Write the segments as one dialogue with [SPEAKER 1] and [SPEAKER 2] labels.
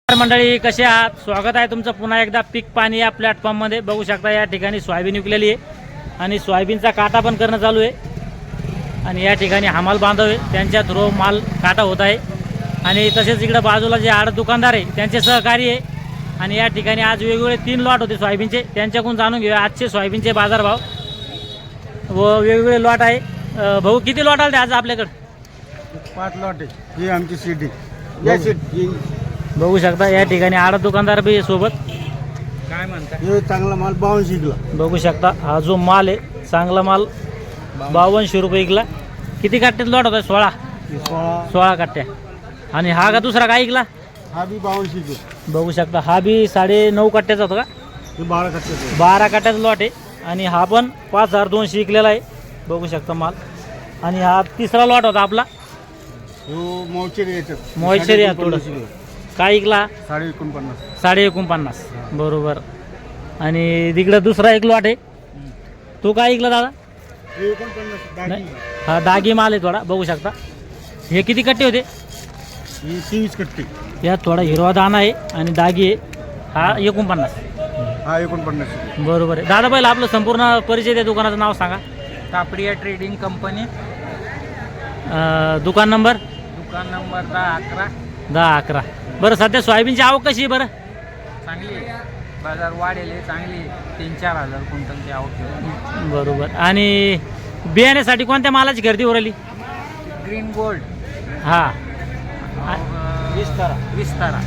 [SPEAKER 1] मंडळी कसे आहात? स्वागत आहे तुमचं पुन्हा एकदा पीक पाणी या प्लॅटफॉर्ममध्ये. बघू शकता या ठिकाणी सोयाबीन विकलेली आहे आणि सोयाबीनचा काटा पण करणं चालू आहे आणि या ठिकाणी हमाल बांधव आहे त्यांच्या थ्रू माल काटा होत आहे आणि तसेच इकडे बाजूला जे आड दुकानदार आहे त्यांचे सहकारी आहे आणि या ठिकाणी आज वेगवेगळे 3 लॉट होते सोयाबीनचे, त्यांच्याकडून जाणून घेऊया आजचे सोयाबीनचे बाजारभाव व वेगवेगळे लॉट आहे. भाऊ किती लॉट आले आज आपल्याकडे?
[SPEAKER 2] 5 लॉट आहे. ही आमची सीडी या सीट
[SPEAKER 1] बघू शकता या ठिकाणी आड दुकानदार बी सोबत.
[SPEAKER 2] काय म्हणतात? हे चांगला माल 52 विकला.
[SPEAKER 1] बघू शकता हा जो माल आहे चांगला माल 5200 रुपये विकला. किती कट्ट्यात लॉट होता? 16 कट्ट्या. आणि हा का दुसरा काय विकला?
[SPEAKER 2] हा बी 52 विकला.
[SPEAKER 1] बघू शकता हा बी 9.5 कट्ट्याचा होता का?
[SPEAKER 2] हे 12 कट्ट्याचा.
[SPEAKER 1] 12 कट्ट्याचा लॉट आहे आणि हा पण 5200 विकलेला आहे. बघू शकता माल. आणि हा तिसरा लॉट होता आपला
[SPEAKER 2] हो मोचेरी येतात.
[SPEAKER 1] मोचेरी आहे थोडं. काय विकला?
[SPEAKER 2] 49.50.
[SPEAKER 1] 49.50 बरोबर. आणि तिकडं दुसरा एक लॉट आहे तो काय विकला दादा?
[SPEAKER 2] हे 49
[SPEAKER 1] नाही, हा दागी माल आहे थोडा. बघू शकता हे किती कट्टे होते?
[SPEAKER 2] ही 23 कट्टी.
[SPEAKER 1] यात थोडा हिरवा दाना आहे आणि दागी आहे. हा 49.
[SPEAKER 2] हा 49.
[SPEAKER 1] बरोबर आहे. दादा पहिला आपलं संपूर्ण परिचय त्या दुकानाचं नाव सांगा.
[SPEAKER 3] Kapadia trading company.
[SPEAKER 1] दुकान नंबर?
[SPEAKER 3] दुकान नंबर 10-11.
[SPEAKER 1] 10-11. बरं सध्या सोयाबीनची आवक कशी आहे बरं?
[SPEAKER 3] चांगली आहे. बाजार वाढेल आहे, चांगली 3-4 हजार क्विंटलची आवक आहे.
[SPEAKER 1] बरोबर. आणि बियाण्यासाठी कोणत्या मालाची खरेदी उरली?
[SPEAKER 3] Green gold.
[SPEAKER 1] हा
[SPEAKER 3] विस्तारा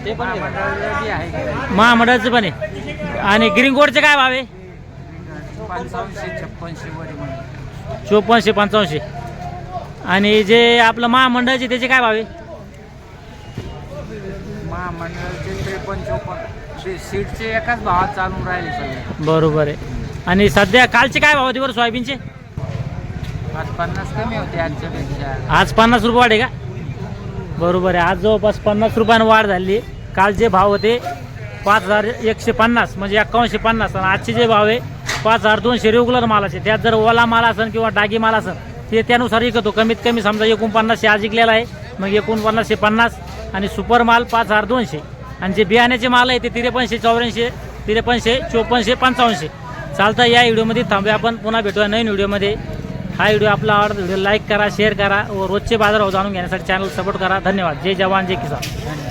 [SPEAKER 3] ते पण मंडळाची आहे.
[SPEAKER 1] महामंडळाचं पण आहे. आणि ग्रीन गोल्डचे काय भाव आहे?
[SPEAKER 3] 55-56 वरी म्हणजे
[SPEAKER 1] 54-55. आणि जे आपलं महामंडळाचे त्याचे काय भाव आहे?
[SPEAKER 3] महामंडळाचे 53-54. सीटचे एकाच भावात चालून राहिले सगळे.
[SPEAKER 1] बरोबर आहे. आणि सध्या कालचे काय भाव होते बरं सोयाबीनचे?
[SPEAKER 3] आज 50 कमी होते आजच्या पेक्षा.
[SPEAKER 1] आज 50 रुपये वाढ आहे का? बरोबर आहे. आज जवळपास 50 रुपयानं वाढ झाली. काल जे भाव होते 5150 म्हणजे 5150 आणि आजचे जे भाव आहे 5200 रेग्युलर मालाचे. त्यात जर ओला माल असेल किंवा डागी माल असेल ते त्यानुसार विकतो. कमीत कमी समजा 4900 आज विकलेला आहे, मग 4950 आणि सुपर माल 5200. आणि जे बियाण्याचे माल आहे ते 53-84, 53-54, 55. चालतं. या व्हिडिओमध्ये थांबूया आपण. पुन्हा भेटूया नवीन व्हिडिओमध्ये. हा व्हिडिओ आपला आवडता व्हिडिओ लाईक करा, शेअर करा व रोजचे बाजारभाव जाणून घेण्यासाठी चॅनल सपोर्ट करा. धन्यवाद. जय जवान जय किसान.